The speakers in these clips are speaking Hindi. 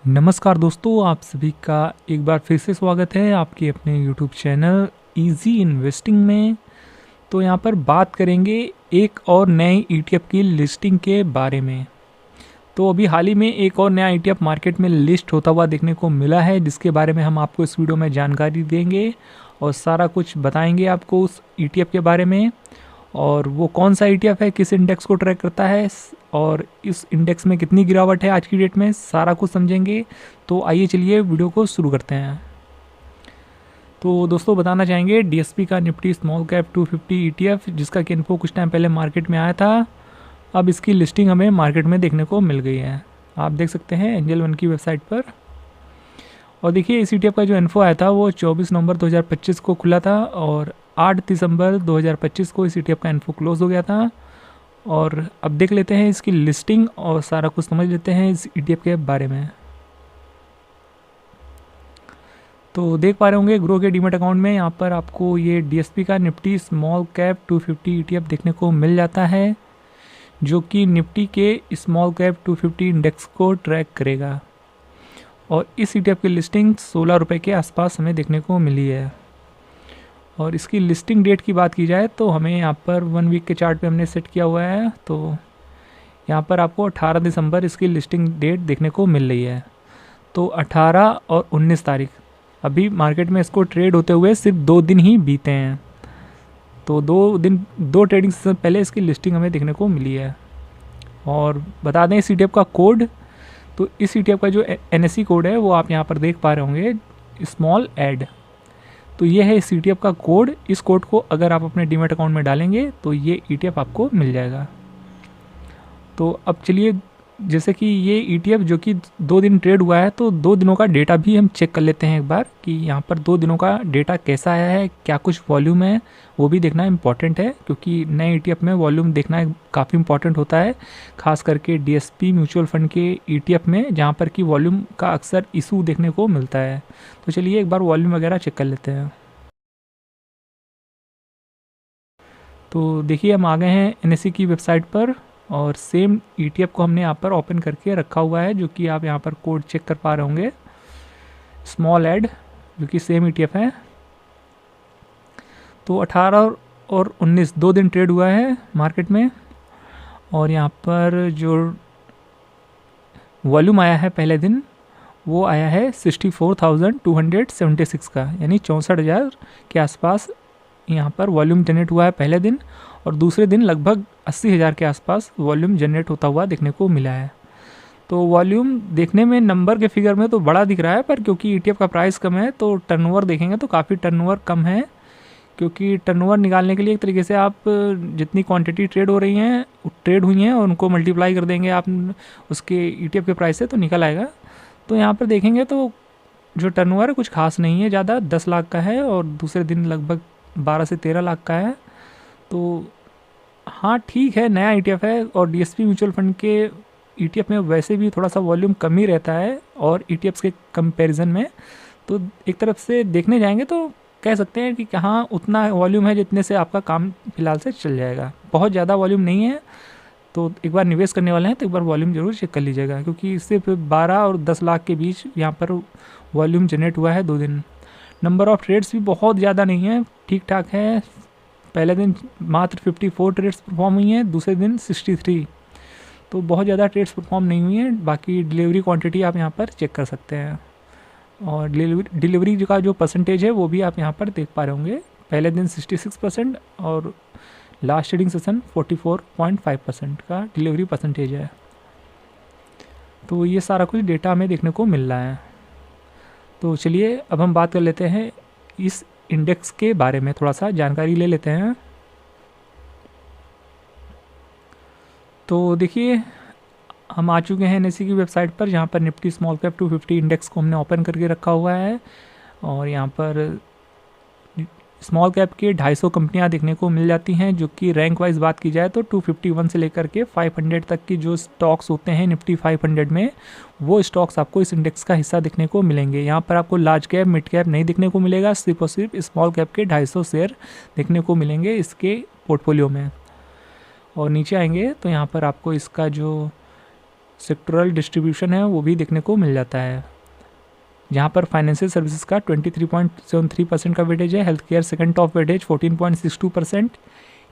नमस्कार दोस्तों, आप सभी का एक बार फिर से स्वागत है आपके अपने यूट्यूब चैनल इजी इन्वेस्टिंग में। तो यहाँ पर बात करेंगे एक और नए ईटीएफ की लिस्टिंग के बारे में। तो अभी हाल ही में एक और नया ईटीएफ मार्केट में लिस्ट होता हुआ देखने को मिला है, जिसके बारे में हम आपको इस वीडियो में जानकारी देंगे और सारा कुछ बताएंगे आपको उस ईटीएफ के बारे में। और वो कौन सा ईटीएफ है, किस इंडेक्स को ट्रैक करता है और इस इंडेक्स में कितनी गिरावट है आज की डेट में, सारा कुछ समझेंगे। तो आइए चलिए वीडियो को शुरू करते हैं। तो दोस्तों बताना चाहेंगे डीएसपी का निफ्टी स्मॉल कैप 250 ईटीएफ, जिसका कि इन्फो कुछ टाइम पहले मार्केट में आया था, अब इसकी लिस्टिंग हमें मार्केट में देखने को मिल गई है। आप देख सकते हैं एंजल वन की वेबसाइट पर। और देखिए इस ईटीएफ का जो इन्फो आया था वो 24 नवंबर 2025 को खुला था और 8 दिसंबर 2025 को इस ईटीएफ का इन्फो क्लोज हो गया था। और अब देख लेते हैं इसकी लिस्टिंग और सारा कुछ समझ लेते हैं इस ईटीएफ के बारे में। तो देख पा रहे होंगे ग्रो के डीमेट अकाउंट में यहाँ पर आपको ये डीएसपी का निफ्टी स्मॉल कैप 250 ईटीएफ देखने को मिल जाता है, जो कि निफ्टी के स्मॉल कैप 250 इंडेक्स को ट्रैक करेगा। और इस ईटीएफ की लिस्टिंग 16 रुपये के आसपास हमें देखने को मिली है। और इसकी लिस्टिंग डेट की बात की जाए तो हमें यहाँ पर 1 वीक के चार्ट पे हमने सेट किया हुआ है। तो यहाँ पर आपको 18 दिसंबर इसकी लिस्टिंग डेट देखने को मिल रही है। तो 18 और 19 तारीख अभी मार्केट में इसको ट्रेड होते हुए सिर्फ 2 दिन ही बीते हैं। तो 2 ट्रेडिंग सेशन पहले इसकी लिस्टिंग हमें देखने को मिली है। और बता दें इस ईटीएफ का कोड, तो इस ईटीएफ का जो एनएससी कोड है वो आप यहाँ पर देख पा रहे होंगे, स्मॉल एड। तो ये है इस ईटीएफ का कोड। इस कोड को अगर आप अपने डीमेट अकाउंट में डालेंगे तो ये ईटीएफ आपको मिल जाएगा। तो अब चलिए, जैसे कि ये ईटीएफ जो कि 2 दिन ट्रेड हुआ है, तो 2 दिनों का डेटा भी हम चेक कर लेते हैं एक बार कि यहाँ पर 2 दिनों का डेटा कैसा आया है, क्या कुछ वॉल्यूम है, वो भी देखना इम्पॉर्टेंट है। क्योंकि नए ईटीएफ में वॉल्यूम देखना काफ़ी इंपॉर्टेंट होता है, खास करके डीएसपी म्यूचुअल फंड के ईटीएफ में, जहाँ पर कि वॉल्यूम का अक्सर इशू देखने को मिलता है। तो चलिए एक बार वॉल्यूम वगैरह चेक कर लेते हैं। तो देखिए हम आ गए हैं एनएससी की वेबसाइट पर और सेम ईटीएफ को हमने यहाँ पर ओपन करके रखा हुआ है, जो कि आप यहाँ पर कोड चेक कर पा रहे होंगे, स्मॉल एड, जो कि सेम ईटीएफ है। तो 18 और 19 2 दिन ट्रेड हुआ है मार्केट में। और यहाँ पर जो वॉल्यूम आया है पहले दिन वो आया है 64,276 का, यानी 64,000 के आसपास यहाँ पर वॉल्यूम जनरेट हुआ है पहले दिन। और दूसरे दिन लगभग 80,000 के आसपास वॉल्यूम जनरेट होता हुआ देखने को मिला है। तो वॉल्यूम देखने में नंबर के फिगर में तो बड़ा दिख रहा है, पर क्योंकि ईटीएफ का प्राइस कम है तो टर्नओवर देखेंगे तो काफ़ी टर्नओवर कम है। क्योंकि टर्नओवर निकालने के लिए एक तरीके से आप जितनी क्वांटिटी ट्रेड हुई हैं और उनको मल्टीप्लाई कर देंगे आप उसके ईटीएफ के प्राइस से, तो निकल आएगा। तो यहाँ पर देखेंगे तो जो टर्नओवर है कुछ खास नहीं है, ज़्यादा 10 लाख का है और दूसरे दिन लगभग 12 से 13 लाख का है। तो हाँ ठीक है, नया ईटीएफ है और डीएसपी म्यूचुअल फंड के ईटीएफ में वैसे भी थोड़ा सा वॉल्यूम कम ही रहता है और ईटीएफ्स के कंपैरिजन में। तो एक तरफ से देखने जाएंगे तो कह सकते हैं कि कहाँ उतना वॉल्यूम है जितने से आपका काम फिलहाल से चल जाएगा। बहुत ज़्यादा वॉल्यूम नहीं है, तो एक बार निवेश करने वाले हैं तो एक बार वॉल्यूम जरूर चेक कर लीजिएगा, क्योंकि सिर्फ 12 और 10 लाख के बीच यहाँ पर वॉल्यूम जनरेट हुआ है 2 दिन। नंबर ऑफ़ ट्रेड्स भी बहुत ज़्यादा नहीं है, ठीक ठाक है। पहले दिन मात्र 54 ट्रेड्स परफॉर्म हुई हैं, दूसरे दिन 63। तो बहुत ज़्यादा ट्रेड्स परफॉर्म नहीं हुई हैं। बाकी डिलीवरी क्वांटिटी आप यहाँ पर चेक कर सकते हैं और डिलीवरी का जो परसेंटेज है वो भी आप यहाँ पर देख पा रहे होंगे। पहले दिन 66% और लास्ट ट्रेडिंग सेशन 44.5% का डिलीवरी परसेंटेज है। तो ये सारा कुछ डेटा हमें देखने को मिल रहा है। तो चलिए अब हम बात कर लेते हैं इस इंडेक्स के बारे में, थोड़ा सा जानकारी ले लेते हैं। तो देखिए हम आ चुके हैं एनएससी की वेबसाइट पर, जहाँ पर निफ्टी स्मॉल कैप 250 इंडेक्स को हमने ओपन करके रखा हुआ है। और यहाँ पर स्मॉल कैप के 250 कंपनियां देखने को मिल जाती हैं, जो कि रैंक वाइज बात की जाए तो 251 से लेकर के 500 तक की जो स्टॉक्स होते हैं निफ्टी 500 में, वो स्टॉक्स आपको इस इंडेक्स का हिस्सा देखने को मिलेंगे। यहाँ पर आपको लार्ज कैप मिड कैप नहीं देखने को मिलेगा, सिर्फ और सिर्फ स्मॉल कैप के 250 शेयर देखने को मिलेंगे इसके पोर्टफोलियो में। और नीचे आएंगे तो यहाँ पर आपको इसका जो सेक्टोरल डिस्ट्रीब्यूशन है वो भी देखने को मिल जाता है, जहाँ पर फाइनेंशियल सर्विसेज का 23.73% का वेटेज है, health care second top weightage 14.62%,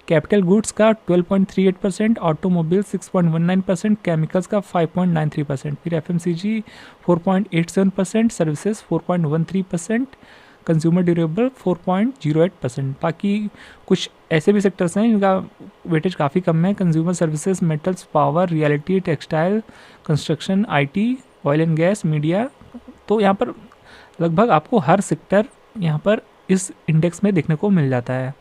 capital goods का 12.38%, ऑटोमोबाइल 6.19%, केमिकल्स का 5.93%, फिर एफएमसीजी 4.87%, सर्विसेज 4.13%, कंज्यूमर ड्यूरेबल 4.08%। बाकी कुछ ऐसे भी सेक्टर्स हैं जिनका वेटेज काफ़ी कम है, consumer services, metals, power, reality, textile, construction, IT, oil and gas, media. तो यहाँ पर लगभग आपको हर सेक्टर यहाँ पर इस इंडेक्स में देखने को मिल जाता है।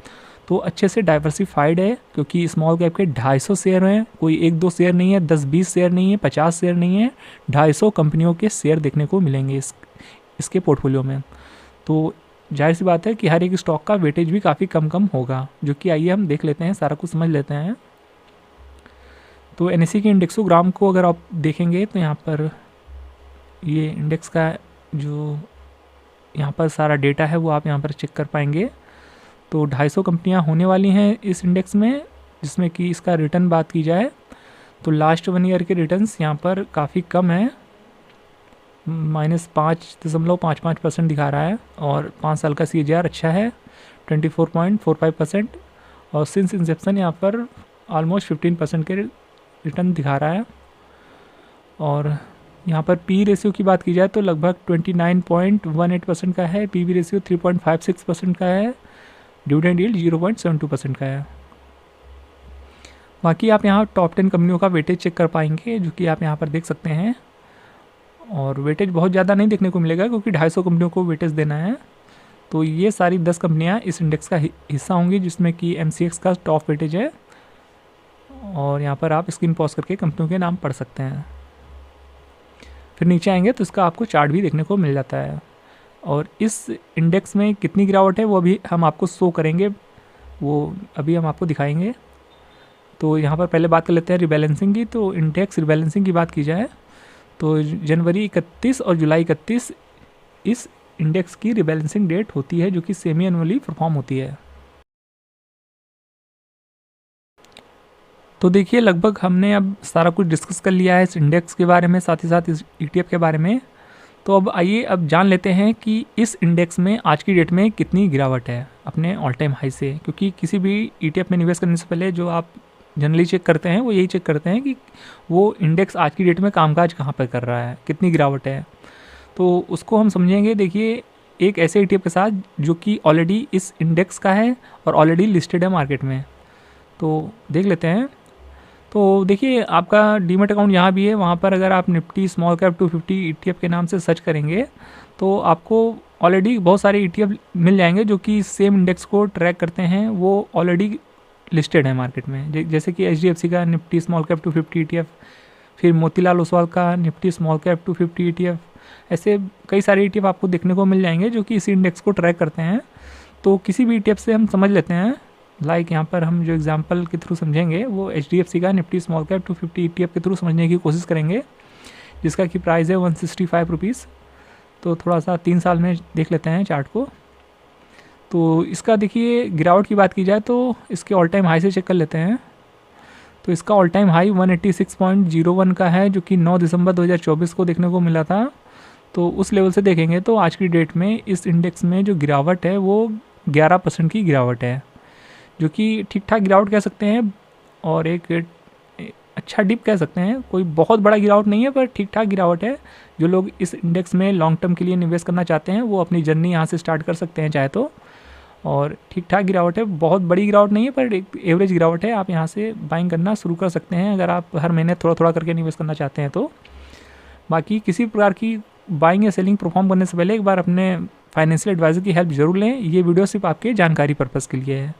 तो अच्छे से डाइवर्सिफाइड है, क्योंकि स्मॉल कैप के 250 शेयर हैं, कोई 1-2 शेयर नहीं है, 10-20 शेयर नहीं है, 50 शेयर नहीं है, 250 कंपनियों के शेयर देखने को मिलेंगे इसके पोर्टफोलियो में। तो जाहिर सी बात है कि हर एक स्टॉक का वेटेज भी काफ़ी कम होगा, जो कि आइए हम देख लेते हैं, सारा कुछ समझ लेते हैं। तो एनएसई के इंडेक्सोग्राम को अगर आप देखेंगे तो यहाँ पर ये इंडेक्स का जो यहाँ पर सारा डेटा है वो आप यहाँ पर चेक कर पाएंगे। तो 250 कंपनियाँ होने वाली हैं इस इंडेक्स में, जिसमें कि इसका रिटर्न बात की जाए तो लास्ट 1 ईयर के रिटर्न्स यहाँ पर काफ़ी कम है, -5.55% दिखा रहा है, और 5 साल का CAGR अच्छा है 24.45%, और सिंस इंसेप्शन यहाँ पर ऑलमोस्ट 15% के रिटर्न दिखा रहा है। और यहाँ पर पी रेशियो की बात की जाए तो लगभग 29.18% का है, पीबी रेशियो 3.56% का है, डिविडेंड यील्ड 0.72% का है। बाकी आप यहाँ टॉप 10 कंपनियों का वेटेज चेक कर पाएंगे, जो कि आप यहाँ पर देख सकते हैं, और वेटेज बहुत ज़्यादा नहीं देखने को मिलेगा क्योंकि 250 कंपनियों को वेटेज देना है। तो ये सारी 10 कंपनियाँ इस इंडेक्स का हिस्सा होंगी, जिसमें कि MCX का टॉप वेटेज है, और यहाँ पर आप स्क्रीन पॉज करके कंपनियों के नाम पढ़ सकते हैं। फिर नीचे आएंगे तो इसका आपको चार्ट भी देखने को मिल जाता है, और इस इंडेक्स में कितनी गिरावट है वो अभी हम आपको शो करेंगे, वो अभी हम आपको दिखाएंगे। तो यहाँ पर पहले बात कर लेते हैं रिबैलेंसिंग की। तो इंडेक्स रिबैलेंसिंग की बात की जाए तो जनवरी 31 और जुलाई 31 इस इंडेक्स की रिबैलेंसिंग डेट होती है, जो कि सेमी एनुअली परफॉर्म होती है। तो देखिए लगभग हमने अब सारा कुछ डिस्कस कर लिया है इस इंडेक्स के बारे में, साथ ही साथ इस ETF के बारे में। तो अब आइए अब जान लेते हैं कि इस इंडेक्स में आज की डेट में कितनी गिरावट है अपने ऑल टाइम हाई से, क्योंकि किसी भी ETF में निवेश करने से पहले जो आप जनरली चेक करते हैं वो यही चेक करते हैं कि वो इंडेक्स आज की डेट में कामकाज कहाँ पर कर रहा है, कितनी गिरावट है। तो उसको हम समझेंगे देखिए एक ऐसे ETF के साथ जो कि ऑलरेडी इस इंडेक्स का है और ऑलरेडी लिस्टेड है मार्केट में। तो देख लेते हैं। तो देखिए आपका डीमेट अकाउंट यहाँ भी है, वहाँ पर अगर आप निफ्टी स्मॉल कैप 250 ETF के नाम से सर्च करेंगे तो आपको ऑलरेडी बहुत सारे ETF मिल जाएंगे जो कि सेम इंडेक्स को ट्रैक करते हैं, वो ऑलरेडी लिस्टेड है मार्केट में। जैसे कि HDFC का निफ्टी स्मॉल कैप 250 ETF, फिर मोतीलाल ओसवाल का निफ्टी स्मॉल कैप 250 ETF, ऐसे कई सारे ETF आपको देखने को मिल जाएंगे जो कि इसी इंडेक्स को ट्रैक करते हैं। तो किसी भी ETF से हम समझ लेते हैं, लाइक यहाँ पर हम जो एग्जांपल के थ्रू समझेंगे वो HDFC का निफ्टी स्मॉल कैप 250 ETF के थ्रू समझने की कोशिश करेंगे, जिसका कि प्राइस है 165 रुपीज़। तो थोड़ा सा 3 साल में देख लेते हैं चार्ट को। तो इसका देखिए गिरावट की बात की जाए तो इसके ऑल टाइम हाई से चेक कर लेते हैं। तो इसका ऑल टाइम हाई 186.01 का है, जो कि 9 दिसंबर 2024 को देखने को मिला था। तो उस लेवल से देखेंगे तो आज की डेट में इस इंडेक्स में जो गिरावट है वो 11% की गिरावट है, जो कि ठीक ठाक गिरावट कह सकते हैं और एक अच्छा डिप कह सकते हैं। कोई बहुत बड़ा गिरावट नहीं है पर ठीक ठाक गिरावट है। जो लोग इस इंडेक्स में लॉन्ग टर्म के लिए निवेश करना चाहते हैं वो अपनी जर्नी यहाँ से स्टार्ट कर सकते हैं चाहे तो, और ठीक ठाक गिरावट है, बहुत बड़ी गिरावट नहीं है पर एक एवरेज गिरावट है। आप यहाँ से बाइंग करना शुरू कर सकते हैं अगर आप हर महीने थोड़ा थोड़ा करके निवेश करना चाहते हैं तो। बाकी किसी प्रकार की बाइंग या सेलिंग परफॉर्म करने से पहले एक बार अपने फाइनेंशियल एडवाइज़र की हेल्प ज़रूर लें। ये वीडियो सिर्फ आपके जानकारी पर्पज़ के लिए है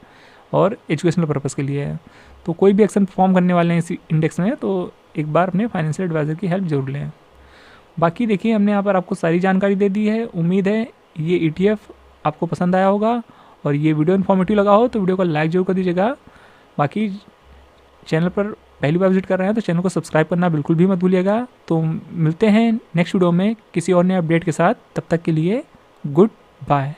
और एजुकेशनल पर्पज़ के लिए है। तो कोई भी एक्शन परफॉर्म करने वाले हैं इस इंडेक्स में तो एक बार अपने फाइनेंशियल एडवाइज़र की हेल्प ज़रूर लें। बाकी देखिए हमने यहाँ पर आपको सारी जानकारी दे दी है। उम्मीद है ये ETF आपको पसंद आया होगा और ये वीडियो इन्फॉर्मेटिव लगा हो तो वीडियो को लाइक जरूर कर दीजिएगा। बाकी चैनल पर पहली बार विजिट कर रहे हैं तो चैनल को सब्सक्राइब करना बिल्कुल भी मत भूलिएगा। तो मिलते हैं नेक्स्ट वीडियो में किसी और नए अपडेट के साथ, तब तक के लिए गुड बाय।